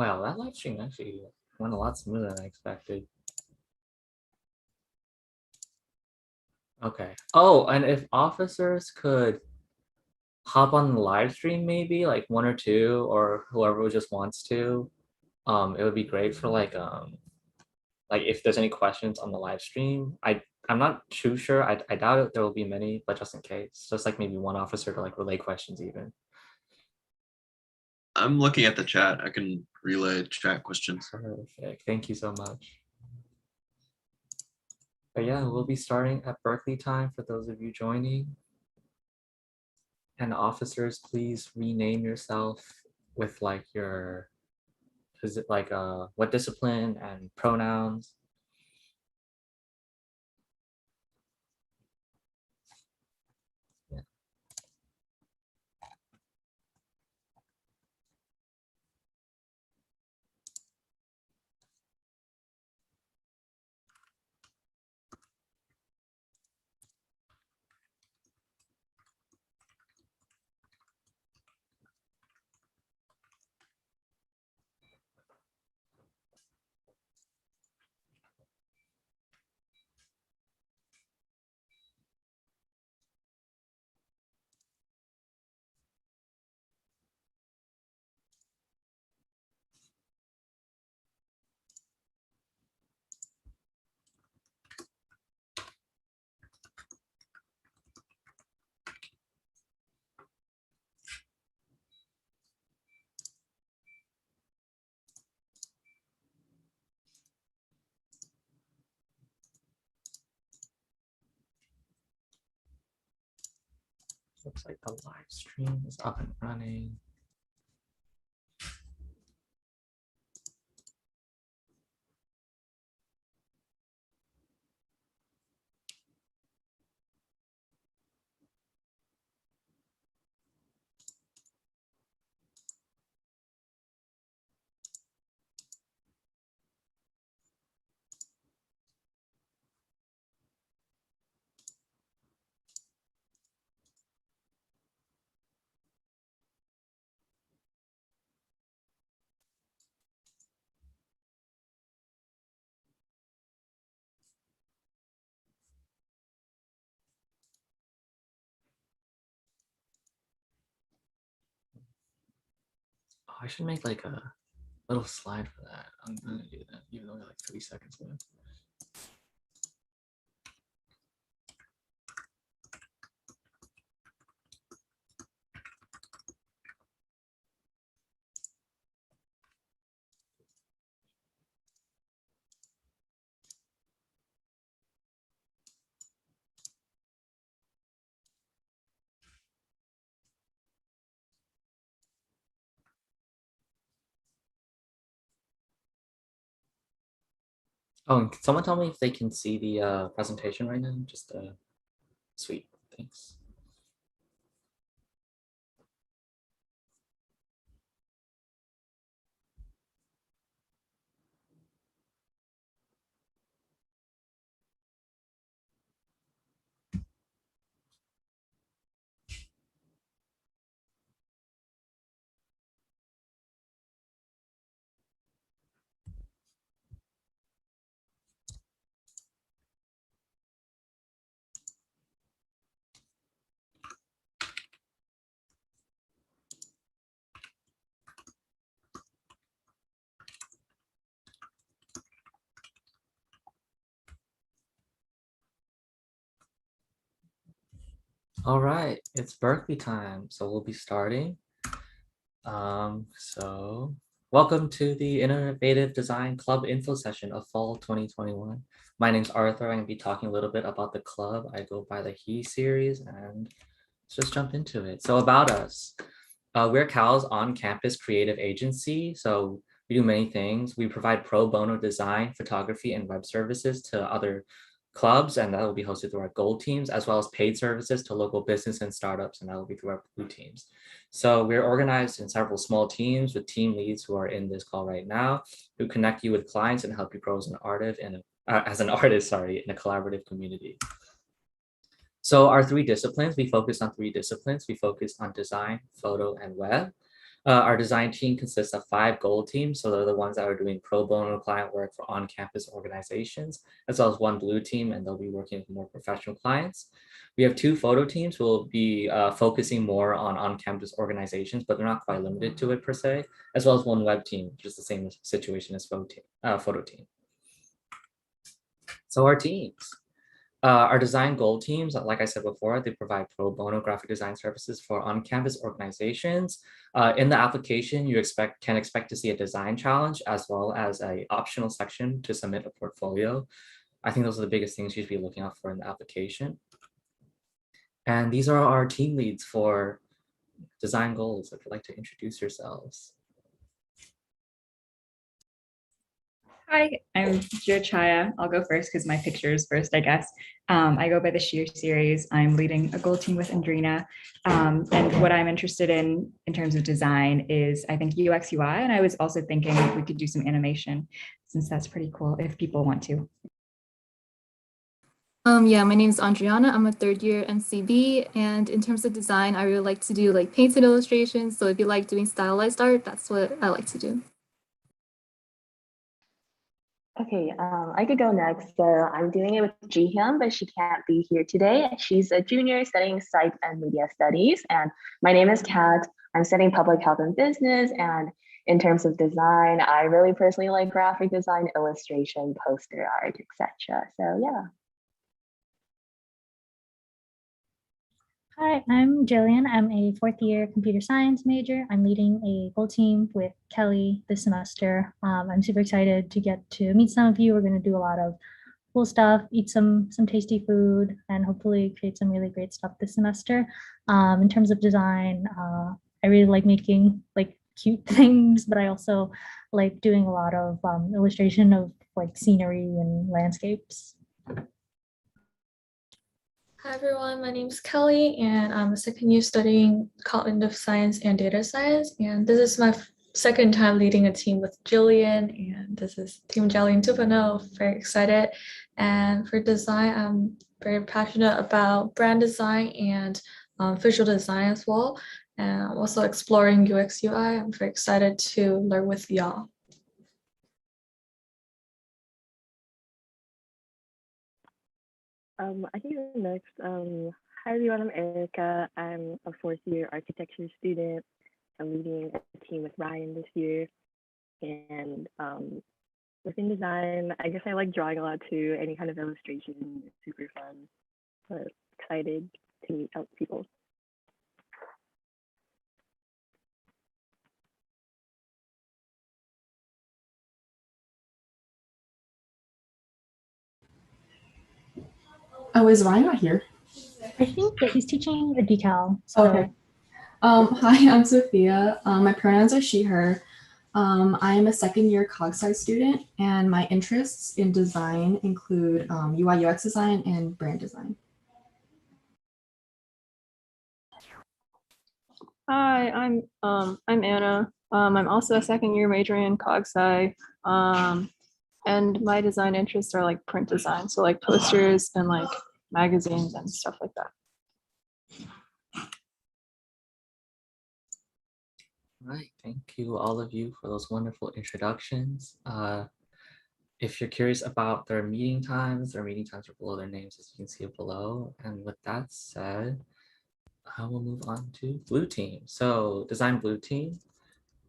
Wow, that live stream actually went a lot smoother than I expected. Okay. Oh, and if officers could hop on the live stream, maybe like one or two, or whoever just wants to, it would be great for like if there's any questions on the live stream. I'm not too sure. I doubt it, there will be many, but just in case, just like maybe one officer to like relay questions even. I'm looking at the chat. I can relay chat questions. Perfect. Thank you so much. But yeah, we'll be starting at Berkeley time for those of you joining. And officers, please rename yourself with like your, is it like what discipline and pronouns. Yeah. Looks like the live stream is up and running. Oh, I should make like a little slide for that. I'm gonna do that, even though we have like 3 seconds left. Oh, and can someone tell me if they can see the presentation right now? Just sweet, thanks. All right, it's Berkeley time, so we'll be starting. So welcome to the Innovative Design Club Info Session of Fall 2021. My name's Arthur. I'm gonna be talking a little bit about the club. I go by the He series, and let's just jump into it. So about us, we're Cal's on-campus creative agency. So we do many things. We provide pro bono design, photography, and web services to other clubs, and that will be hosted through our gold teams, as well as paid services to local business and startups, and that will be through our blue teams. So we're organized in several small teams with team leads who are in this call right now, who connect you with clients and help you grow as an artist in a collaborative community. So our three disciplines, we focus on three disciplines. We focus on design, photo, and web. Our design team consists of 5 gold teams. So they're the ones that are doing pro bono client work for on-campus organizations, as well as 1 blue team, and they'll be working with more professional clients. We have 2 photo teams who will be focusing more on-campus organizations, but they're not quite limited to it per se, as well as 1 web team, which is the same situation as photo team. So our teams. Our design goal teams, like I said before, they provide pro bono graphic design services for on-campus organizations. In the application, you can expect to see a design challenge as well as an optional section to submit a portfolio. I think those are the biggest things you should be looking out for in the application. And these are our team leads for design goals. If you'd like to introduce yourselves. Hi, I'm Chaya. I'll go first because my picture is first, I guess. I go by the Sheer series. I'm leading a gold team with Andrina. And what I'm interested in terms of design is, I think, UX UI. And I was also thinking if we could do some animation, since that's pretty cool if people want to. Yeah, my name is Andriana. I'm a 3rd year MCB, and in terms of design, I really like to do like painted illustrations. So if you like doing stylized art, that's what I like to do. Okay, I could go next. So I'm doing it with Jihyun, but she can't be here today. She's a junior studying psych and media studies. And my name is Kat. I'm studying public health and business. And in terms of design, I really personally like graphic design, illustration, poster art, etc. So yeah. Hi, I'm Jillian. I'm a 4th year computer science major. I'm leading a gold team with Kelly this semester. I'm super excited to get to meet some of you. We're going to do a lot of cool stuff, eat some tasty food, and hopefully create some really great stuff this semester. In terms of design, I really like making like cute things, but I also like doing a lot of illustration of like scenery and landscapes. Hi everyone, my name is Kelly and I'm a 2nd year studying cognitive science and data science. And this is my 2nd time leading a team with Jillian, and this is Team Jillian 2.0. Very excited. And for design, I'm very passionate about brand design and visual design as well. And I'm also exploring UX UI. I'm very excited to learn with y'all. I can go next. Hi everyone, I'm Erica. I'm a 4th year architecture student. I'm leading a team with Ryan this year. And within design, I guess I like drawing a lot too. Any kind of illustration is super fun. But excited to meet out people. Oh, is Ryan not here? I think that he's teaching a decal. So. Okay. Hi, I'm Sophia. My pronouns are she, her. I am a 2nd year cog sci student, and my interests in design include UI UX design and brand design. Hi, I'm Anna. I'm also a 2nd year majoring in cog sci. And my design interests are like print design, so like posters and like magazines and stuff like that. Right, thank you all of you for those wonderful introductions. If you're curious about their meeting times are below their names, as you can see below. And with that said, I will move on to blue team. So design blue team.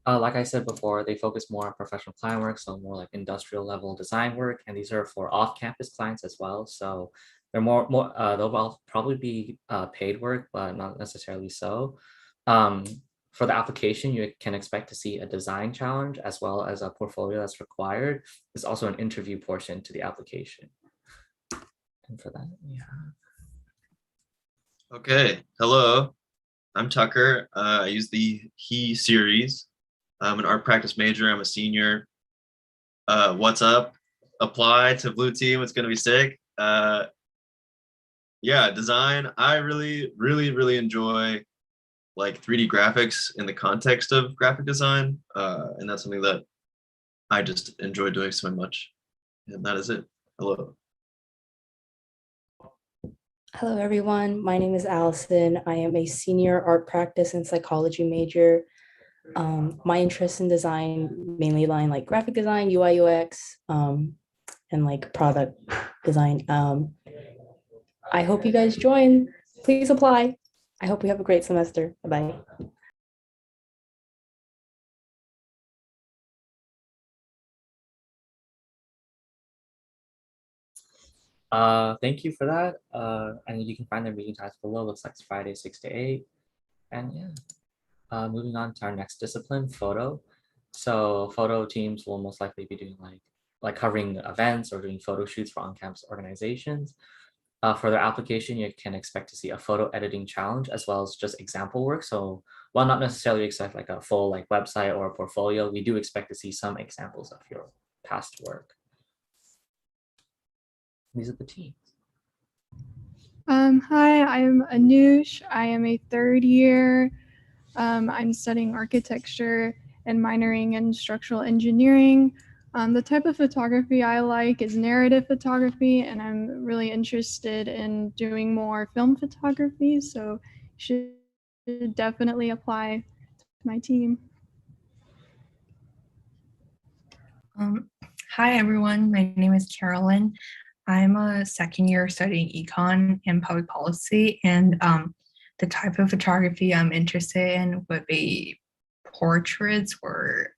Like I said before, they focus more on professional client work, so more like industrial level design work, and these are for off-campus clients as well. So they're they'll probably be paid work, but not necessarily so. For the application, you can expect to see a design challenge as well as a portfolio that's required. There's also an interview portion to the application. And for that, yeah. Okay, hello, I'm Tucker. I use the He series. I'm an art practice major. I'm a senior. What's up? Apply to blue team. It's gonna be sick. Yeah, design. I really enjoy like 3D graphics in the context of graphic design, and that's something that I just enjoy doing so much. And that is it. Hello. Hello, everyone. My name is Allison. I am a senior art practice and psychology major. My interests in design mainly lie in like graphic design, UI, UX, and like product design. I hope you guys join. Please apply. I hope you have a great semester. Bye-bye. Thank you for that. And you can find the meeting times below. Looks like it's Friday, 6 to 8. And yeah, moving on to our next discipline, photo. So photo teams will most likely be doing like covering events or doing photo shoots for on-campus organizations. For their application, you can expect to see a photo editing challenge as well as just example work. So while not necessarily expect like a full like website or a portfolio, we do expect to see some examples of your past work. These are the teams. Hi, I'm Anush. I am a third year. I'm studying architecture and minoring in structural engineering. The type of photography I like is narrative photography, and I'm really interested in doing more film photography, so you should definitely apply to my team. Hi everyone, my name is Carolyn. I'm a second year studying econ and public policy, and the type of photography I'm interested in would be portraits or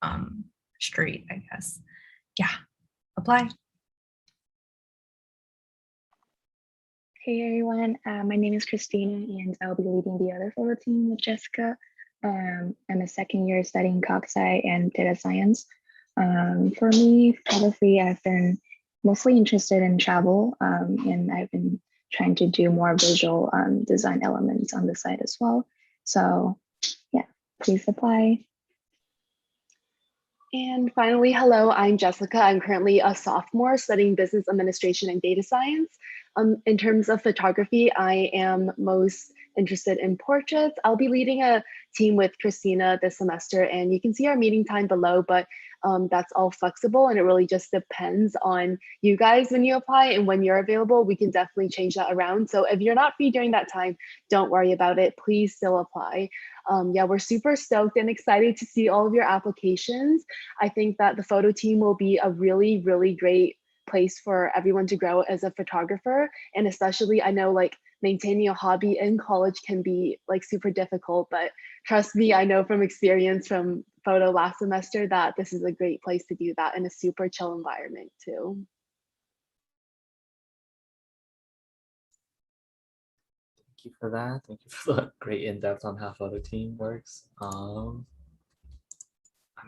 street, I guess. Yeah, apply. Hey everyone, my name is Christina and I'll be leading the other photo team with Jessica. I'm a second year studying Cog Sci and data science. For me, photography, I've been mostly interested in travel and I've been trying to do more visual design elements on the side as well. So yeah, please apply. And finally, hello, I'm Jessica. I'm currently a sophomore studying business administration and data science. In terms of photography, I am most interested in portraits. I'll be leading a team with Christina this semester, and you can see our meeting time below, but that's all flexible and it really just depends on you guys when you apply and when you're available. We can definitely change that around. So if you're not free during that time, don't worry about it. Please still apply. Yeah, we're super stoked and excited to see all of your applications. I think that the photo team will be a really, really great place for everyone to grow as a photographer. And especially, I know like maintaining a hobby in college can be like super difficult, but trust me, I know from experience from photo last semester that this is a great place to do that in a super chill environment too. Thank you for that. Thank you for the great in-depth on how photo team works. I'm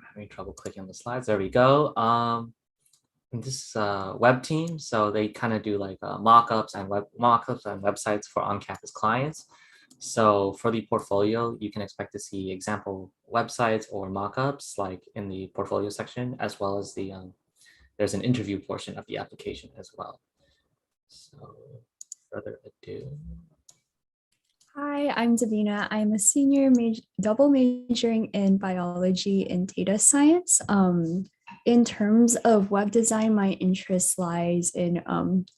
having trouble clicking on the slides. There we go. This web team, so they kind of do like mock-ups and websites for on-campus clients. So for the portfolio, you can expect to see example websites or mock-ups like in the portfolio section, as well as the there's an interview portion of the application as well. So further ado. Hi, I'm Davina. I'm a senior double majoring in biology and data science. In terms of web design, my interest lies in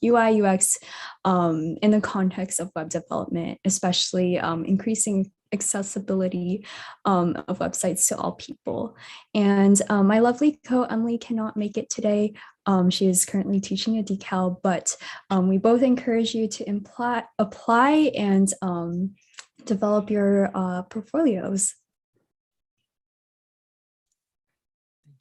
UI, UX in the context of web development, especially increasing accessibility of websites to all people. And my lovely co-Emily cannot make it today. She is currently teaching a decal, but we both encourage you to apply and develop your portfolios.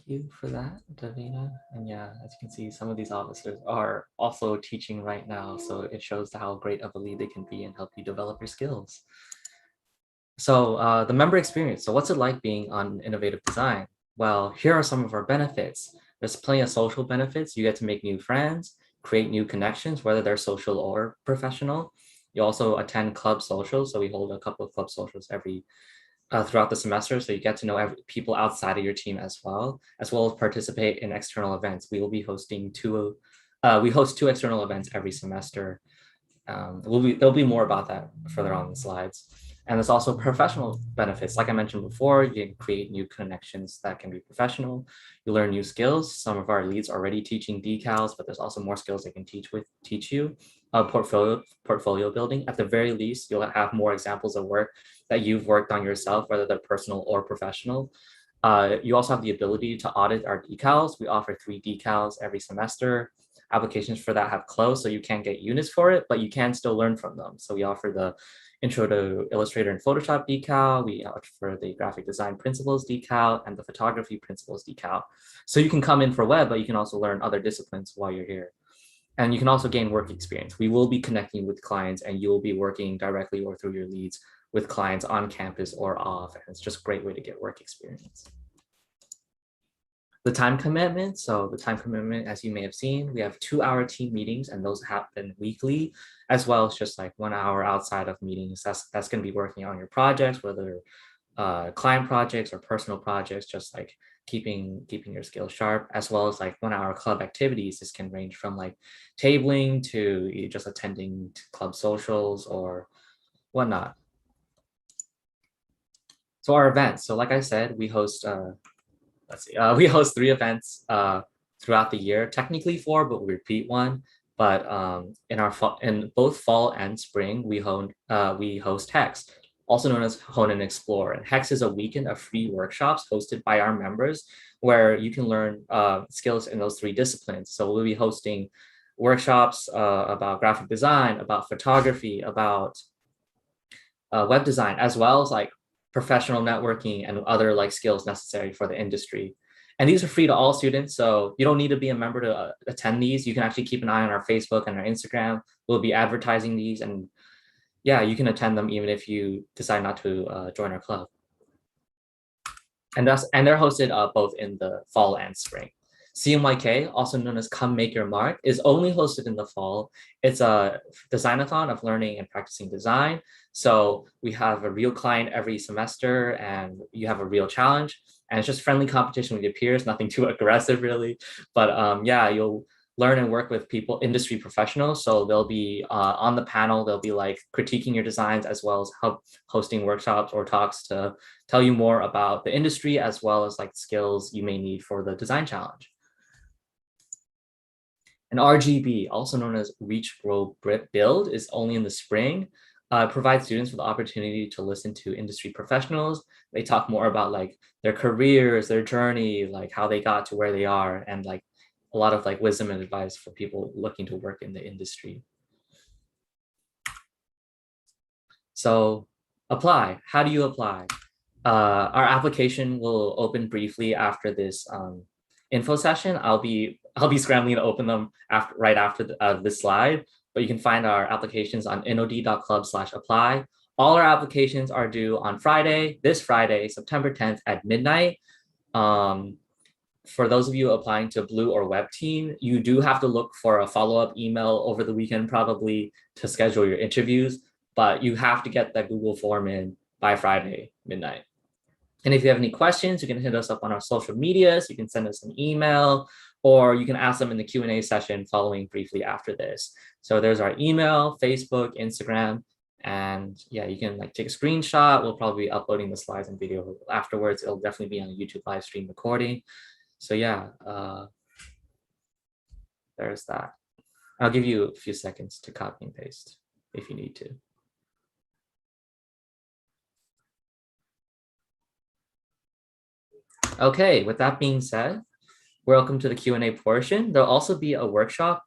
Thank you for that, Davina. And yeah, as you can see, some of these officers are also teaching right now, so it shows how great of a lead they can be and help you develop your skills. So the member experience. So what's it like being on innovative design? Well, here are some of our benefits. There's plenty of social benefits. You get to make new friends, create new connections, whether they're social or professional. You also attend club socials. So we hold a couple of club socials throughout the semester. So you get to know people outside of your team as well as participate in external events. We will be hosting we host 2 external events every semester. There'll be more about that further on the slides. And there's also professional benefits. Like I mentioned before, you can create new connections that can be professional. You learn new skills. Some of our leads are already teaching decals, but there's also more skills they can teach you. Portfolio building. At the very least, you'll have more examples of work that you've worked on yourself, whether they're personal or professional. You also have the ability to audit our decals. We offer 3 decals every semester. Applications for that have closed, so you can't get units for it, but you can still learn from them. So we offer the Intro to Illustrator and Photoshop decal. We offer the Graphic Design Principles decal and the Photography Principles decal. So you can come in for web, but you can also learn other disciplines while you're here. And you can also gain work experience. We will be connecting with clients and you will be working directly or through your leads with clients on campus or off. And it's just a great way to get work experience. The time commitment. So the time commitment, as you may have seen, we have 2-hour team meetings and those happen weekly, as well as just like 1 hour outside of meetings. That's going to be working on your projects, whether client projects or personal projects, just like keeping your skills sharp, as well as like 1 hour club activities. This can range from like tabling to just attending club socials or whatnot. So our events. So like I said, we host we host 3 events throughout the year, technically 4, but we repeat one. But in both fall and spring, we host HEX, also known as Hone and Explore. And HEX is a weekend of free workshops hosted by our members where you can learn skills in those 3 disciplines. So we'll be hosting workshops about graphic design, about photography, about web design, as well as like professional networking and other like skills necessary for the industry. And these are free to all students, so you don't need to be a member to attend these. You can actually keep an eye on our Facebook and our Instagram. We'll be advertising these, and yeah, you can attend them even if you decide not to join our club. And they're hosted both in the fall and spring. CMYK, also known as Come Make Your Mark, is only hosted in the fall. It's a design-a-thon of learning and practicing design. So we have a real client every semester and you have a real challenge. And it's just friendly competition with your peers, nothing too aggressive really. But yeah, you'll learn and work with people, industry professionals. So they'll be on the panel, they'll be like critiquing your designs as well as hosting workshops or talks to tell you more about the industry as well as like skills you may need for the design challenge. And RGB, also known as Reach, Grow, Build, is only in the spring. Provides students with the opportunity to listen to industry professionals. They talk more about like their careers, their journey, like how they got to where they are, and like a lot of like wisdom and advice for people looking to work in the industry. So apply. How do you apply? Our application will open briefly after this info session. I'll be scrambling to open them right after this slide, but you can find our applications on InnoD.club/apply. All our applications are due on this Friday, September 10th at midnight. For those of you applying to Blue or Web Team, you do have to look for a follow-up email over the weekend probably to schedule your interviews, but you have to get that Google form in by Friday midnight. And if you have any questions, you can hit us up on our social medias. You can send us an email, or you can ask them in the Q&A session following briefly after this. So there's our email, Facebook, Instagram, and yeah, you can like take a screenshot. We'll probably be uploading the slides and video afterwards. It'll definitely be on a YouTube live stream recording. So yeah, there's that. I'll give you a few seconds to copy and paste if you need to. Okay, with that being said, welcome to the Q&A portion. There'll also be a workshop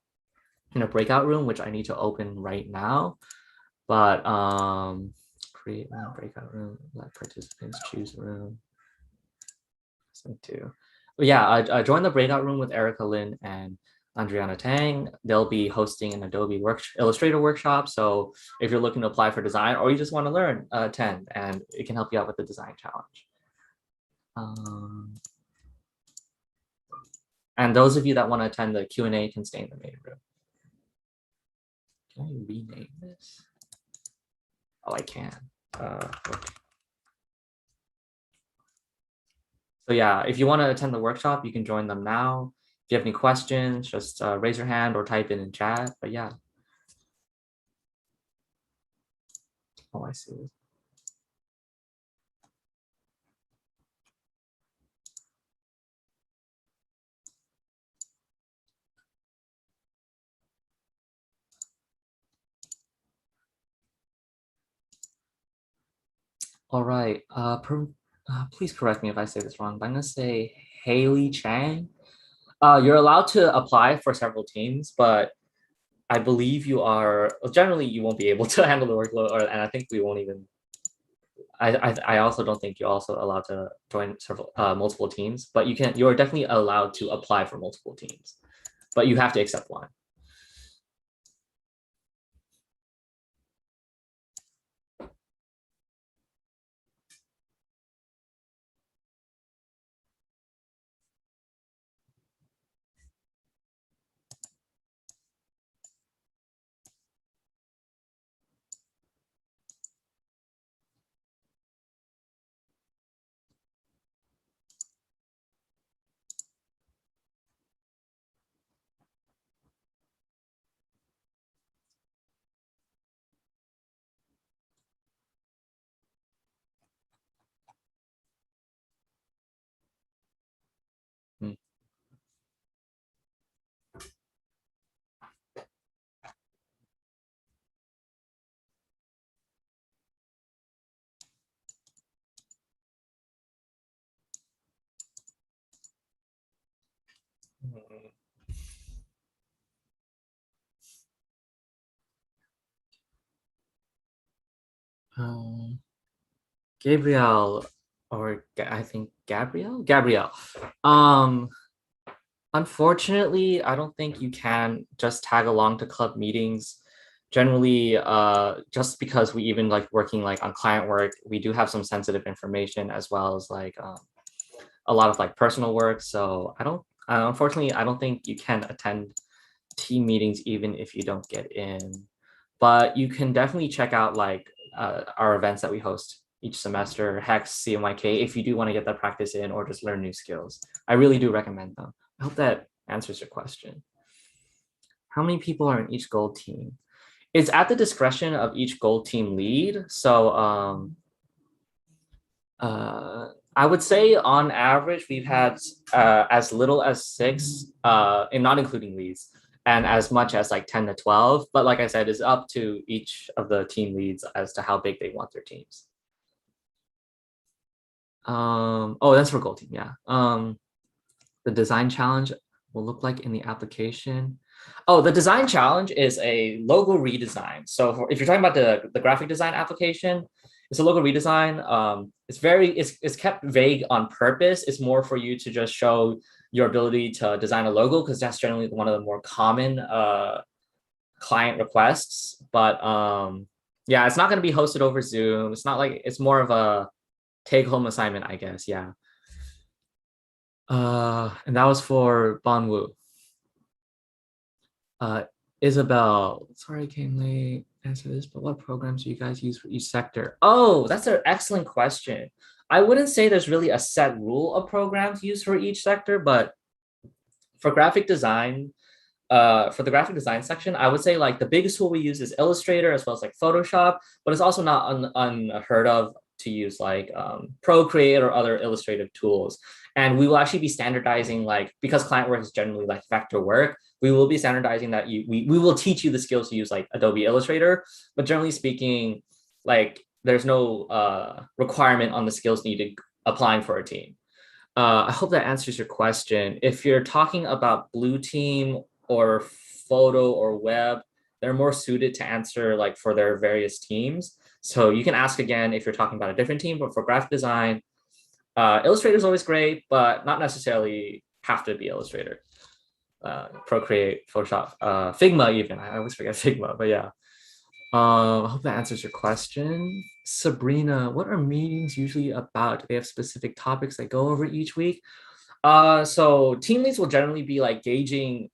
in a breakout room, which I need to open right now. But create a breakout room, let participants choose a room. But yeah, I joined the breakout room with Erica Lin and Andriana Tang. They'll be hosting an Adobe Illustrator workshop. So if you're looking to apply for design or you just want to learn, attend, and it can help you out with the design challenge. And those of you that want to attend the Q&A can stay in the main room. Can I rename this? Oh, I can. Okay. So yeah, if you want to attend the workshop, you can join them now. If you have any questions, just raise your hand or type in chat. But yeah. Oh, I see. All right. Please correct me if I say this wrong, but I'm gonna say Haley Chang. You're allowed to apply for several teams, but I believe you are generally you won't be able to handle the workload, and I think we won't even. I also don't think you're also allowed to join several multiple teams, but you're definitely allowed to apply for multiple teams, but you have to accept one. Hmm. Um, Gabrielle, I think Gabrielle. Um, Unfortunately, I don't think you can just tag along to club meetings. Generally, just because we even like working like on client work, we do have some sensitive information as well as like a lot of like personal work. So unfortunately, I don't think you can attend team meetings even if you don't get in. But you can definitely check out like our events that we host each semester, Hex, CMYK, if you do want to get that practice in or just learn new skills. I really do recommend them. I hope that answers your question. How many people are in each gold team? It's at the discretion of each gold team lead. So I would say on average, we've had as little as 6, and not including leads, and as much as like 10 to 12. But like I said, it's up to each of the team leads as to how big they want their teams. Oh, that's for gold team, yeah. The design challenge will look like in the application. Oh, the design challenge is a logo redesign. So if you're talking about the graphic design application, it's a logo redesign. It's kept vague on purpose. It's more for you to just show your ability to design a logo because that's generally one of the more common client requests. But yeah, it's not going to be hosted over Zoom. It's not like it's more of a take-home assignment, I guess. Yeah. And that was for Bonwoo. Isabel, sorry I came late to answer this, but what programs do you guys use for each sector? Oh, that's an excellent question. I wouldn't say there's really a set rule of programs used for each sector, but for graphic design, for the graphic design section, I would say like the biggest tool we use is Illustrator as well as like Photoshop, but it's also not unheard of to use like Procreate or other illustrative tools. And we will actually be standardizing like, because client work is generally like vector work, we will be standardizing that we will teach you the skills to use like Adobe Illustrator, but generally speaking, like there's no requirement on the skills needed applying for a team. I hope that answers your question. If you're talking about blue team or photo or web, they're more suited to answer like for their various teams. So you can ask again if you're talking about a different team, but for graphic design, Illustrator is always great, but not necessarily have to be Illustrator. Procreate, Photoshop, Figma even. I always forget Figma, but yeah. I hope that answers your question. Sabrina, what are meetings usually about? Do they have specific topics that go over each week? So team leads will generally be like gauging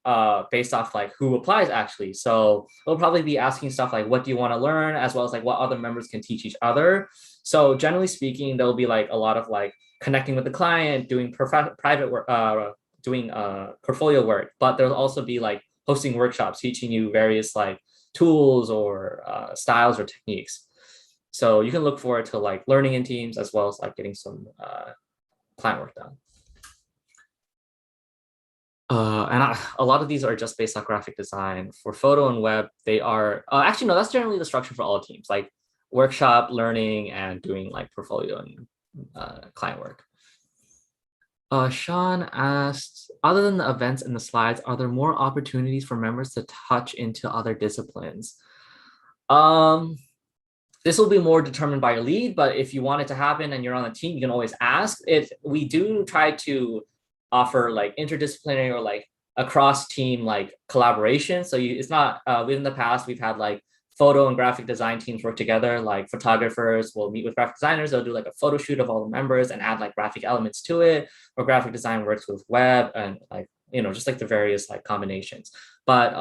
based off like who applies actually. So they'll probably be asking stuff like what do you want to learn, as well as like what other members can teach each other. So generally speaking, there'll be like a lot of like connecting with the client, doing private work, doing portfolio work, but there'll also be like hosting workshops, teaching you various like tools or styles or techniques. So you can look forward to like learning in teams as well as like getting some client work done. A lot of these are just based on graphic design. For photo and web, they are actually no, that's generally the structure for all teams. Like workshop learning and doing like portfolio and client work. Sean asked, other than the events and the slides, are there more opportunities for members to touch into other disciplines? This will be more determined by your lead, but if you want it to happen and you're on the team, you can always ask. If we do try to offer like interdisciplinary or like across team like collaboration. So it's not in the past, we've had like photo and graphic design teams work together, like photographers will meet with graphic designers, they'll do like a photo shoot of all the members and add like graphic elements to it, or graphic design works with web and like, you know, just like the various like combinations. But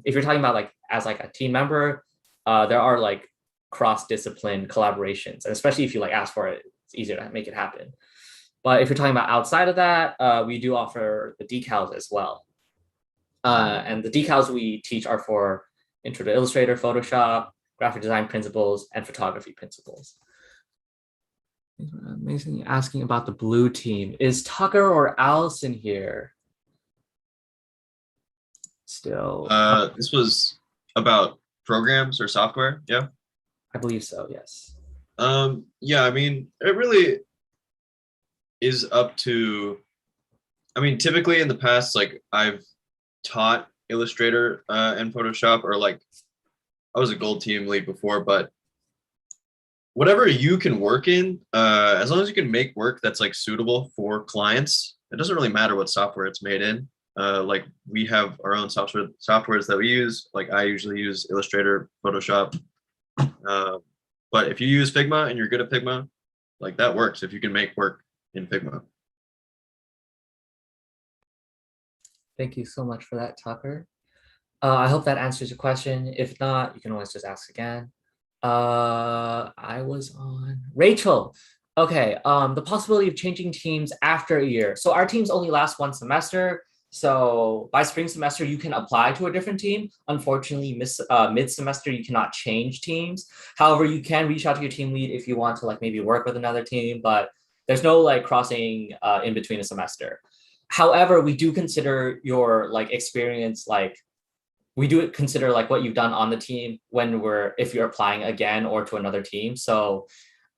if you're talking about like as like a team member, there are like cross-discipline collaborations, and especially if you like ask for it, it's easier to make it happen. But if you're talking about outside of that, we do offer the decals as well. And the decals we teach are for Intro to Illustrator, Photoshop, graphic design principles, and photography principles. Amazing, asking about the blue team. Is Tucker or Allison here? Still. This was about programs or software, yeah? I believe so, yes. Yeah, I mean, it really is up to, I mean, typically in the past, like I've taught Illustrator and Photoshop, or like I was a gold team lead before, but whatever you can work in, as long as you can make work that's like suitable for clients, it doesn't really matter what software it's made in. Like we have our own softwares that we use. Like I usually use Illustrator, Photoshop. But if you use Figma and you're good at Figma, like that works if you can make work in Figma. Thank you so much for that, Tucker. I hope that answers your question. If not, you can always just ask again. I was on Rachel. Okay, the possibility of changing teams after a year. So our teams only last one semester. So by spring semester, you can apply to a different team. Unfortunately, mid-semester, you cannot change teams. However, you can reach out to your team lead if you want to like maybe work with another team, but there's no like crossing in between a semester. However, we do consider your like experience, like we do consider like what you've done on the team when if you're applying again or to another team. So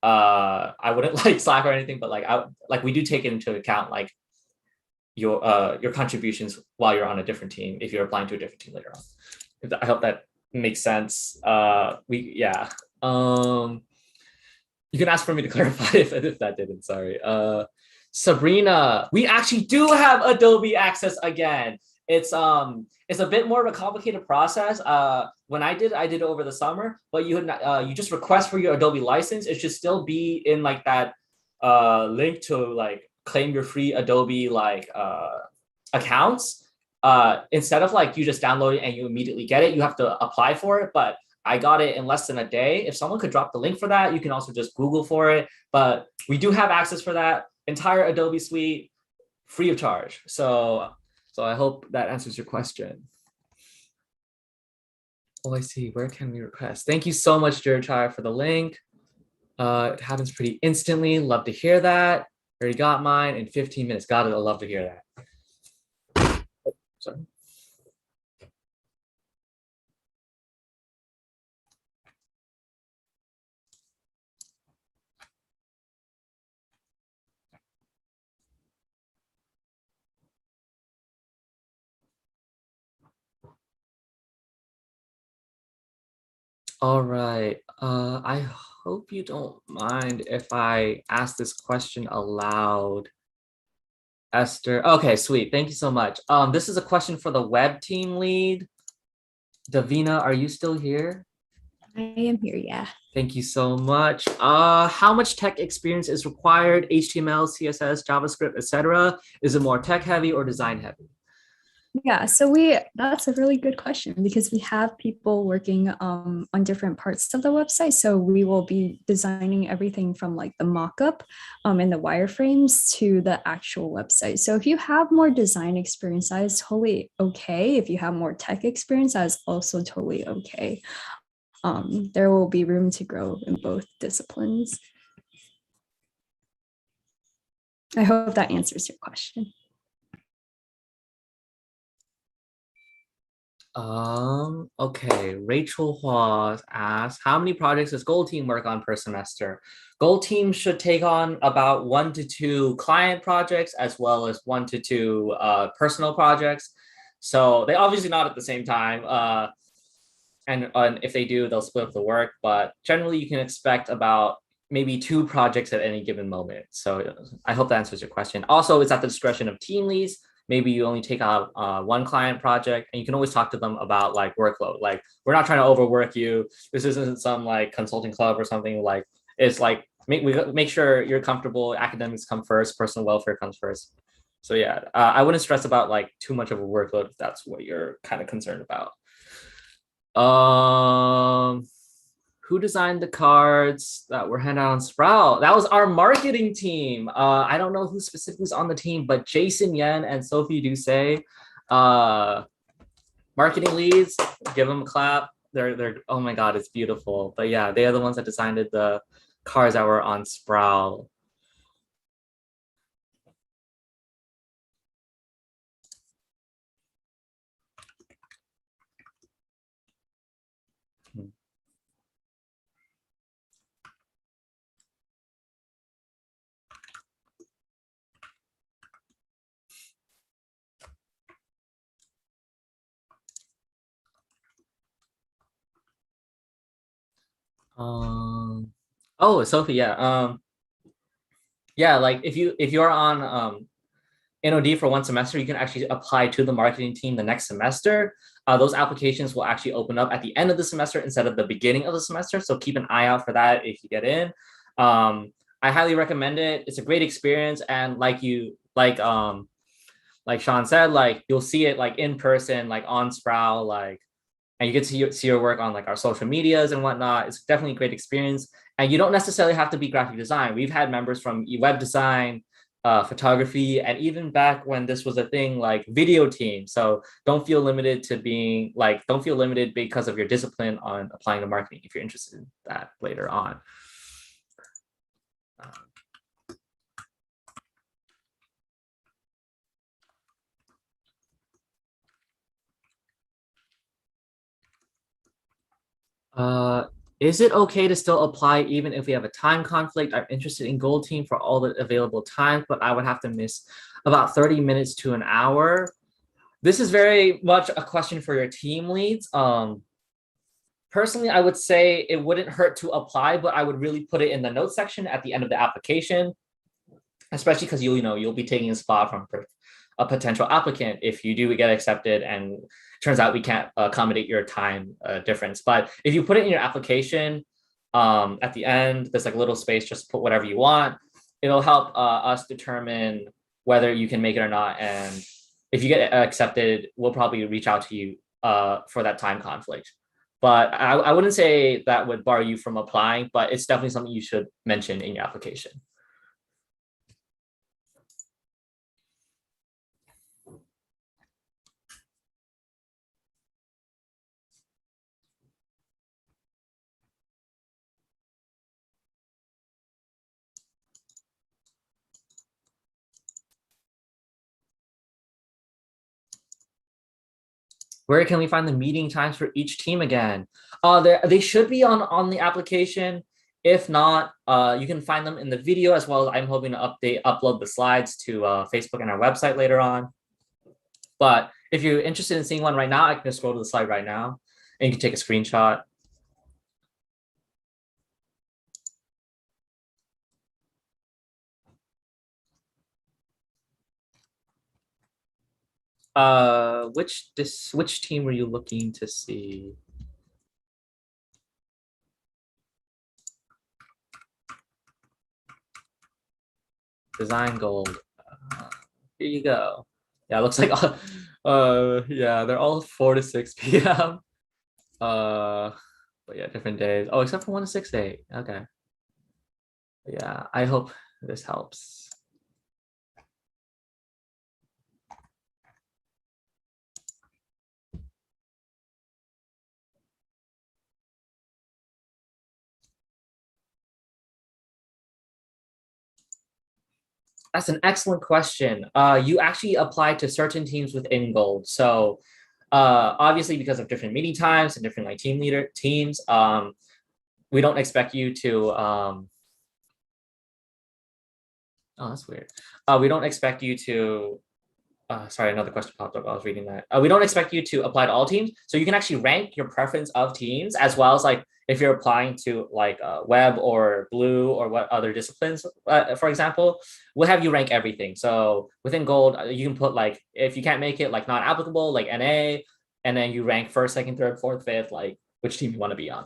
I wouldn't like slack or anything, but like we do take it into account, like your contributions while you're on a different team if you're applying to a different team later on. I hope that makes sense. You can ask for me to clarify if that didn't, sorry. Sabrina, we actually do have Adobe Access again. It's a bit more of a complicated process. When I did it over the summer, but you just request for your Adobe license. It should still be in like that link to like claim your free Adobe like accounts. Instead of like you just download it and you immediately get it, you have to apply for it. But I got it in less than a day. If someone could drop the link for that, you can also just Google for it. But we do have access for that entire Adobe suite free of charge. So I hope that answers your question. Oh, I see. Where can we request? Thank you so much, Jerchai, for the link. It happens pretty instantly. Love to hear that. Already got mine in 15 minutes. Got it. I love to hear that. Oh, sorry. All right. I hope you don't mind if I ask this question aloud. Esther. Okay, sweet. Thank you so much. This is a question for the web team lead. Davina, are you still here? I am here, yeah. Thank you so much. How much tech experience is required? HTML, CSS, JavaScript, etc. Is it more tech heavy or design heavy? Yeah, so that's a really good question because we have people working on different parts of the website. So we will be designing everything from like the mock-up and the wireframes to the actual website. So if you have more design experience, that is totally okay. If you have more tech experience, that is also totally okay. There will be room to grow in both disciplines. I hope that answers your question. Okay. Rachel Hua asks, how many projects does Gold Team work on per semester? Gold Team should take on about 1 to 2 client projects as well as 1 to 2 personal projects. So they obviously not at the same time. And if they do, they'll split up the work. But generally, you can expect about maybe 2 projects at any given moment. So I hope that answers your question. Also, it's at the discretion of team leads. Maybe you only take out 1 client project, and you can always talk to them about like workload. Like, we're not trying to overwork you. This isn't some like consulting club or something. Like, it's like make sure you're comfortable. Academics come first. Personal welfare comes first. So yeah, I wouldn't stress about like too much of a workload if that's what you're kind of concerned about. Um, who designed the cards that were handed out on Sprout? That was our marketing team. I don't know who specifically is on the team, but Jason Yen and Sophie Doucet, marketing leads, give them a clap. They're oh my god, it's beautiful. But yeah, they are the ones that designed the cards that were on Sprout. Oh, Sophie, yeah. Yeah, like if you're on InnoD for 1 semester, you can actually apply to the marketing team the next semester. Those applications will actually open up at the end of the semester instead of the beginning of the semester. So keep an eye out for that if you get in. I highly recommend it. It's a great experience, and like Sean said, like you'll see it like in person, like on Sprout, like, and you get to see your work on like our social medias and whatnot. It's definitely a great experience. And you don't necessarily have to be graphic design. We've had members from web design, photography, and even back when this was a thing, like video team. So don't feel limited to being like, don't feel limited because of your discipline on applying to marketing if you're interested in that later on. Is it okay to still apply even if we have a time conflict? I'm interested in Gold Team for all the available times, but I would have to miss about 30 minutes to an hour. This is very much a question for your team leads. Personally, I would say it wouldn't hurt to apply, but I would really put it in the notes section at the end of the application, especially because you'll be taking a spot from a potential applicant if you do get accepted and turns out we can't accommodate your time difference. But if you put it in your application, at the end, there's like a little space, just put whatever you want. It'll help us determine whether you can make it or not. And if you get accepted, we'll probably reach out to you for that time conflict. But I wouldn't say that would bar you from applying, but it's definitely something you should mention in your application. Where can we find the meeting times for each team again? They should be on the application. If not, you can find them in the video, as well as I'm hoping to upload the slides to Facebook and our website later on. But if you're interested in seeing one right now, I can just scroll to the slide right now and you can take a screenshot. Which team were you looking to see? Design gold. Here you go. Yeah, it looks like yeah, they're all 4 to 6 p.m. But yeah, different days. Oh, except for 1 to 6 8. Okay. Yeah, I hope this helps. That's an excellent question. You actually apply to certain teams within Gold. So Obviously, because of different meeting times and different like teams, we don't expect you to. Oh, that's weird. We don't expect you to. Sorry, another question popped up. I was reading that. We don't expect you to apply to all teams, so you can actually rank your preference of teams as well as like if you're applying to like web or blue or what other disciplines, for example, we'll have you rank everything. So within gold, you can put like if you can't make it, like not applicable, like NA, and then you rank first, second, third, fourth, fifth, like which team you want to be on.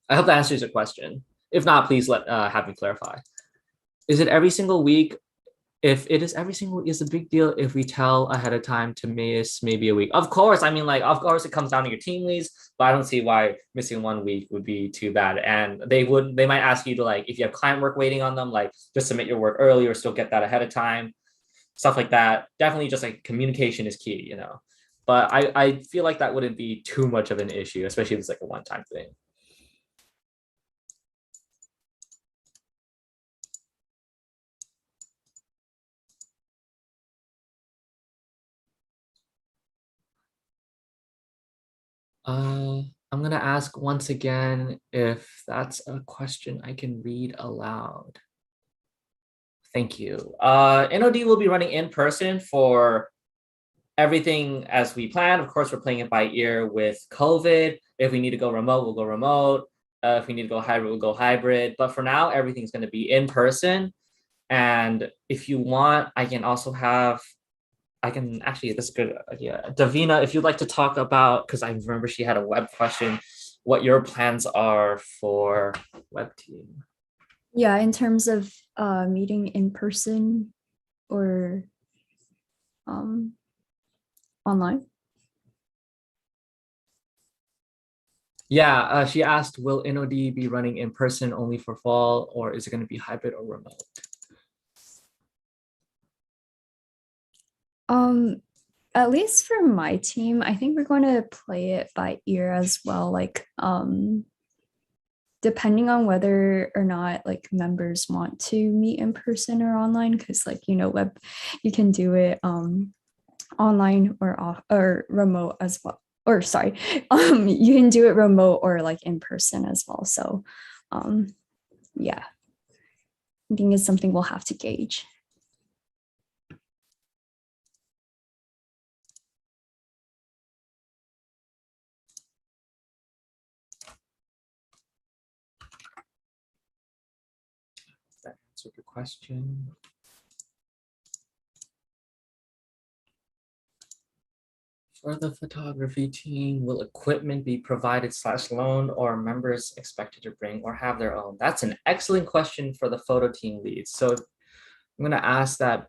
I hope that answers your question. If not, please have me clarify. Is it every single week? If it is every single week, it's a big deal if we tell ahead of time to miss maybe a week. Of course, I mean, like, of course it comes down to your team leads, but I don't see why missing 1 week would be too bad. And they might ask you to like, if you have client work waiting on them, like just submit your work early or still get that ahead of time, stuff like that. Definitely just like communication is key, you know. But I feel like that wouldn't be too much of an issue, especially if it's like a one-time thing. I'm gonna ask once again if that's a question I can read aloud. Thank you. InnoD will be running in person for everything as we planned. Of course, we're playing it by ear with COVID. If we need to go remote, we'll go remote. If we need to go hybrid, we'll go hybrid. But for now, everything's going to be in person. And if you want, I can also have, I can actually, this is good idea. Davina, if you'd like to talk about, because I remember she had a web question, what your plans are for web team. Yeah, in terms of meeting in person or online. Yeah, she asked, will InnoD be running in person only for fall, or is it going to be hybrid or remote? At least for my team, I think we're going to play it by ear as well. Like, depending on whether or not like members want to meet in person or online, because like web, you can do it online or off or remote as well. Or sorry, you can do it remote or like in person as well. So, yeah, I think it's something we'll have to gauge. That answered your question. For the photography team, will equipment be provided / loaned, or members expected to bring or have their own? That's an excellent question for the photo team leads. So I'm going to ask that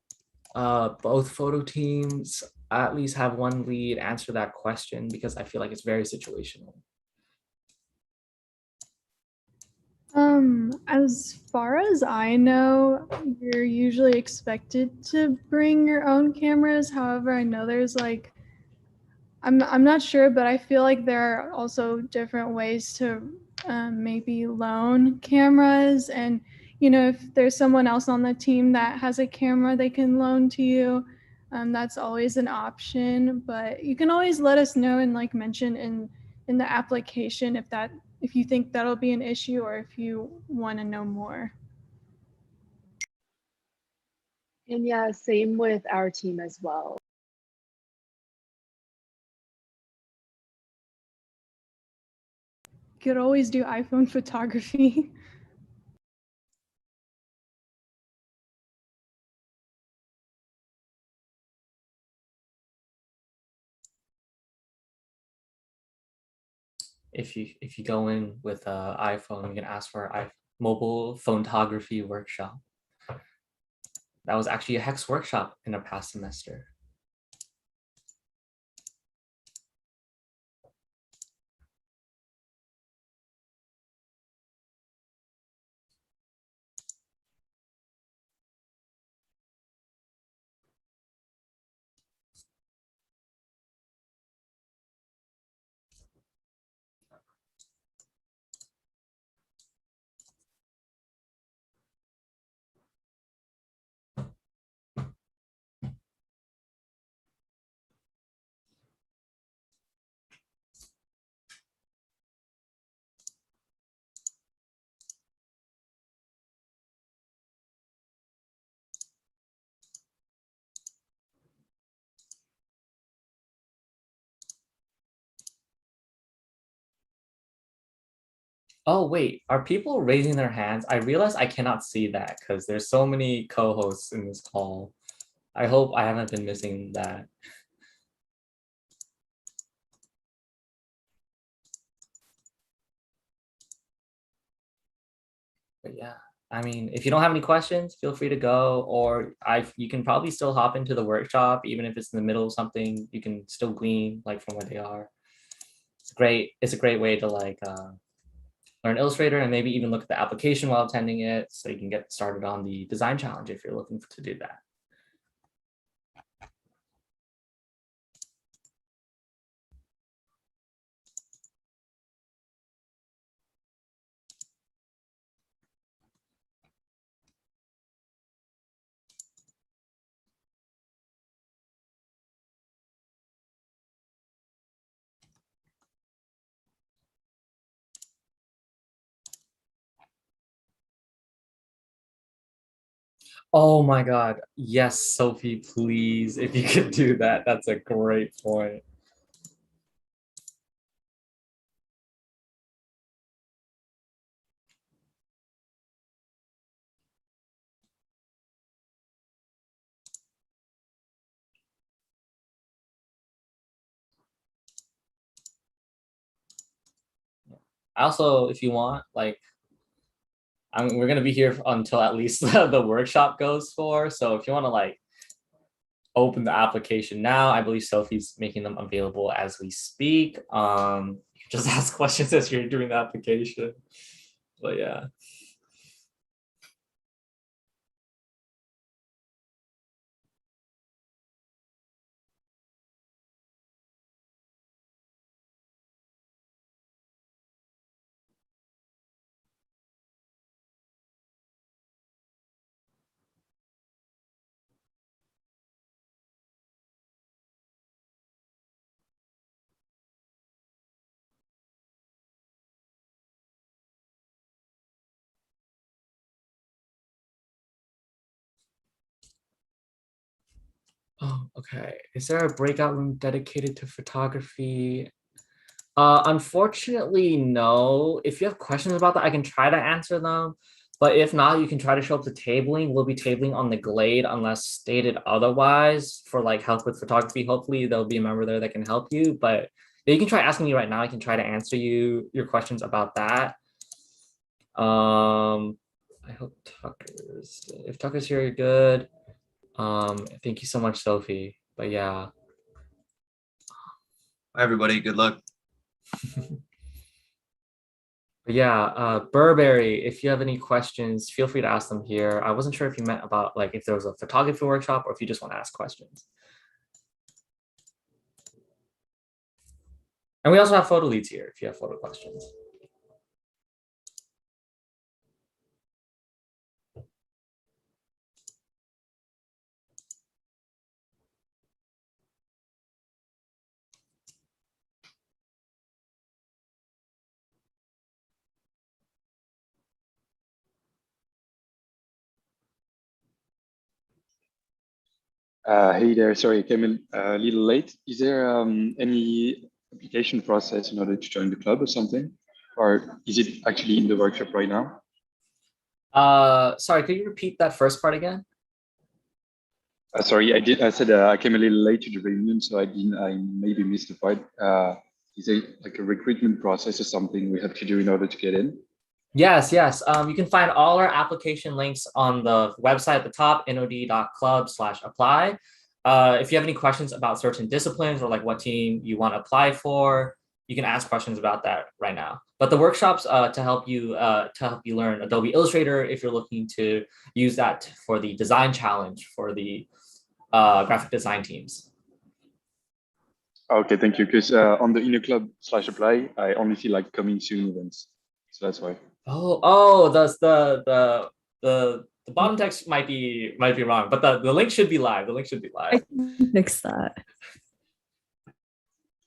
both photo teams at least have one lead answer that question, because I feel like it's very situational. As far as I know, you're usually expected to bring your own cameras. However, I know there's like, I'm not sure, but I feel like there are also different ways to maybe loan cameras. And, if there's someone else on the team that has a camera they can loan to you, that's always an option. But you can always let us know and like mention in the application if you think that'll be an issue or if you want to know more. And yeah, same with our team as well. You could always do iPhone photography. If you go in with an iPhone, you can ask for a mobile photography workshop. That was actually a Hex workshop in a past semester. Oh, wait, are people raising their hands? I realize I cannot see that because there's so many co-hosts in this call. I hope I haven't been missing that. But yeah, I mean, if you don't have any questions, feel free to go, or you can probably still hop into the workshop, even if it's in the middle of something, you can still glean like from where they are. It's great. It's a great way to like learn Illustrator and maybe even look at the application while attending it, so you can get started on the design challenge if you're looking to do that. Oh my God. Yes, Sophie, please, if you could do that, that's a great point. Also, if you want, like, we're gonna be here until at least the workshop goes for. So if you want to like open the application now, I believe Sophie's making them available as we speak. You can just ask questions as you're doing the application. But yeah. Oh, okay. Is there a breakout room dedicated to photography? Unfortunately, no. If you have questions about that, I can try to answer them. But if not, you can try to show up to tabling. We'll be tabling on the Glade unless stated otherwise for like help with photography. Hopefully there'll be a member there that can help you. But you can try asking me right now. I can try to answer your questions about that. I hope if Tucker's here, you're good. Thank you so much, Sophie. But yeah. Bye, everybody. Good luck. But yeah, Burberry, if you have any questions, feel free to ask them here. I wasn't sure if you meant about like if there was a photography workshop or if you just want to ask questions. And we also have photo leads here if you have photo questions. Hey there, sorry, I came in a little late. Is there any application process in order to join the club or something? Or is it actually in the workshop right now? Sorry, could you repeat that first part again? Sorry, I said I came a little late to the reunion, so I maybe missed the part. Is it like a recruitment process or something we have to do in order to get in? Yes. You can find all our application links on the website at the top, innod.club/apply. If you have any questions about certain disciplines or like what team you want to apply for, you can ask questions about that right now. But the workshops to help you learn Adobe Illustrator if you're looking to use that for the design challenge for the graphic design teams. Okay, thank you. Because on the InnoClub/apply, I only see like coming soon events, so that's why. Oh, the bottom text might be wrong, but the link should be live. The link should be live. I can fix that.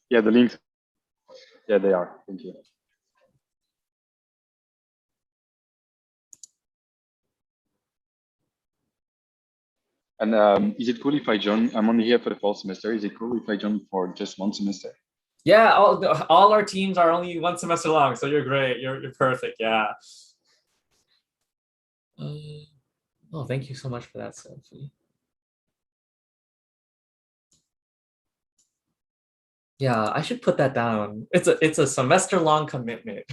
Yeah, the links. Yeah, they are. Thank you. And is it cool if I join? I'm only here for the fall semester. Is it cool if I join for just one semester? Yeah, all our teams are only one semester long, so you're great. You're perfect. Yeah. Oh, thank you so much for that, Sophie. Yeah, I should put that down. It's a semester long commitment.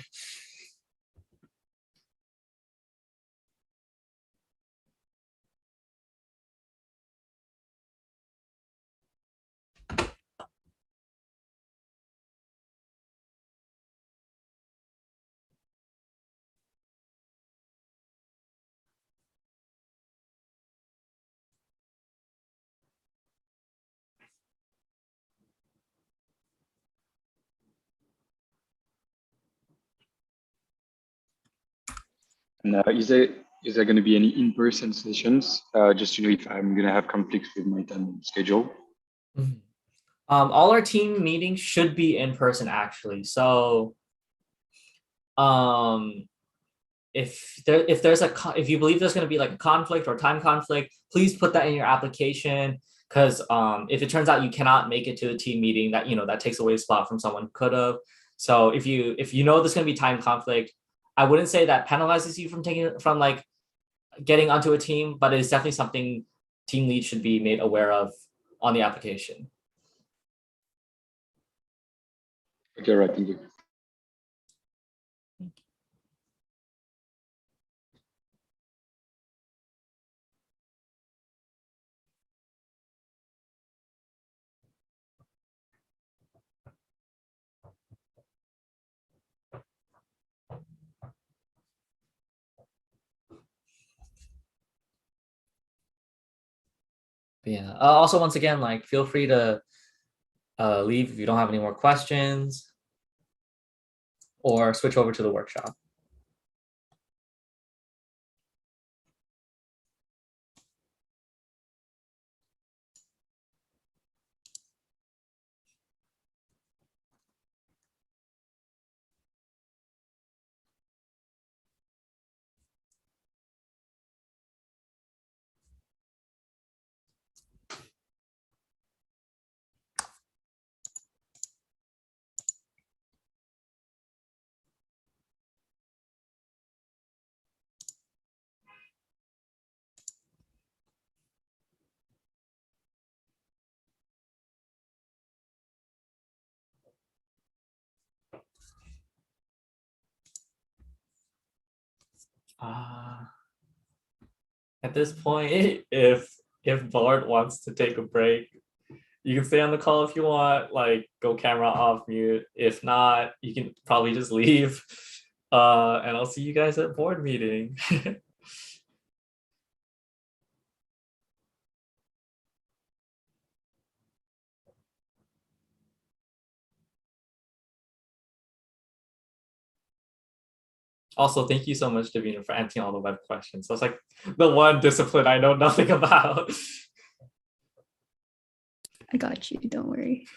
And is there going to be any in-person sessions? Just to know if I'm going to have conflicts with my time schedule. All our team meetings should be in person actually. So if you believe there's going to be like a conflict or time conflict, please put that in your application, because if it turns out you cannot make it to the team meeting, that that takes away a spot from someone who could have. So if you know there's going to be time conflict, I wouldn't say that penalizes you from like getting onto a team, but it is definitely something team lead should be made aware of on the application. Okay, right. Thank you. But yeah. Also, once again, like feel free to leave if you don't have any more questions, or switch over to the workshop. At this point, if Bart wants to take a break, you can stay on the call if you want, like go camera off mute. If not, you can probably just leave. And I'll see you guys at board meeting. Also, thank you so much, Davina, for answering all the web questions. That's like the one discipline I know nothing about. I got you. Don't worry.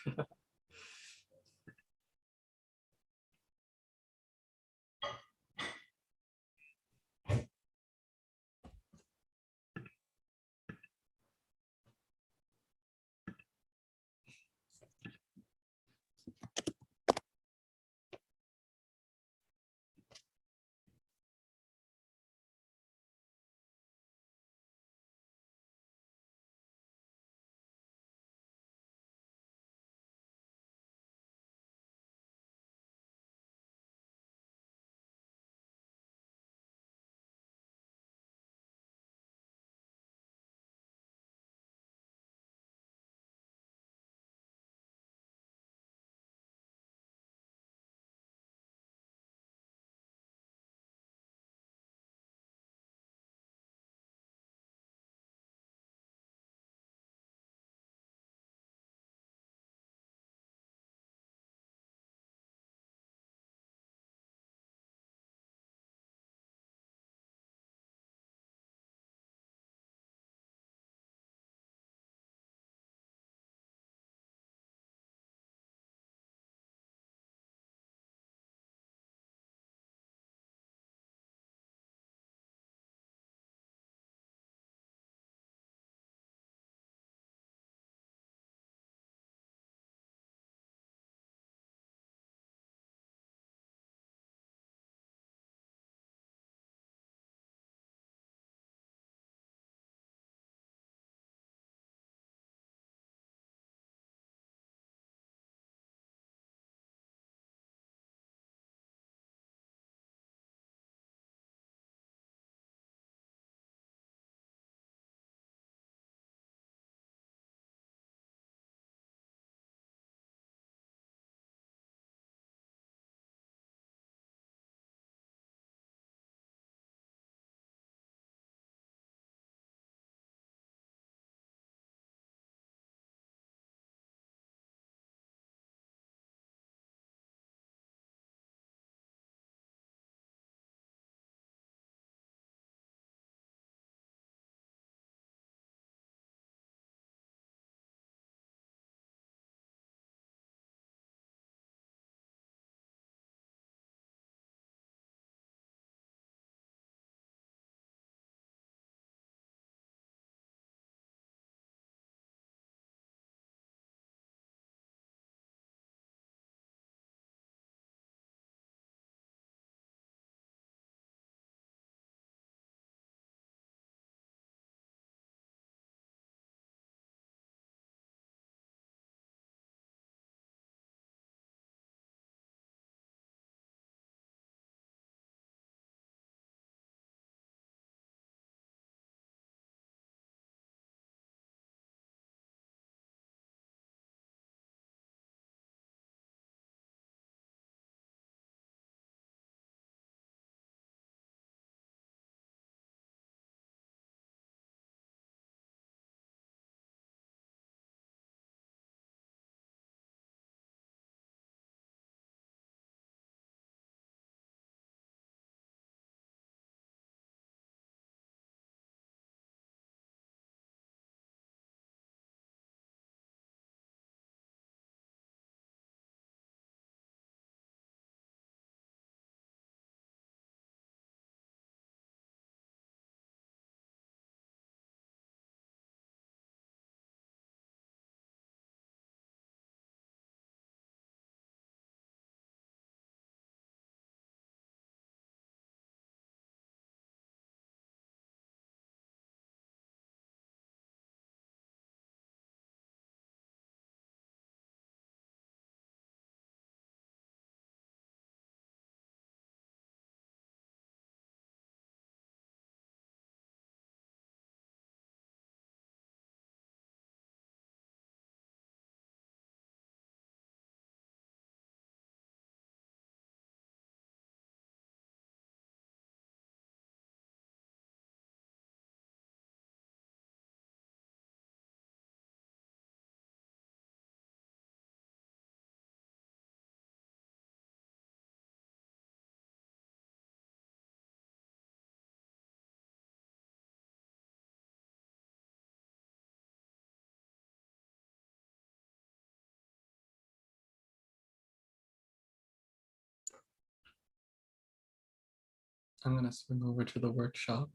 I'm gonna swing over to the workshop.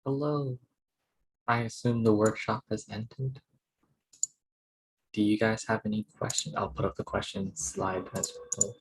Hello. I assume the workshop has ended. Do you guys have any questions? I'll put up the question slide as well.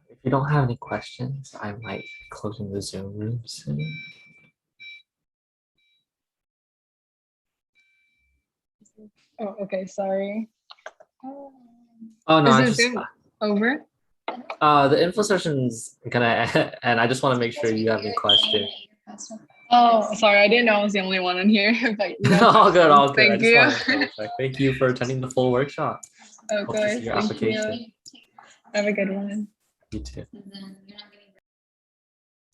If you don't have any questions, I might be closing the Zoom room soon. Oh, okay, sorry. Oh no, Is I the just Zoom over? the info session's gonna and I just want to make sure you have any questions. Oh, sorry, I didn't know I was the only one in here. But no All good, all good. I Thank just you. wanted to double check. Thank you for attending the full workshop. Of Hope to see course, your thank application. you. Have a good one. You too.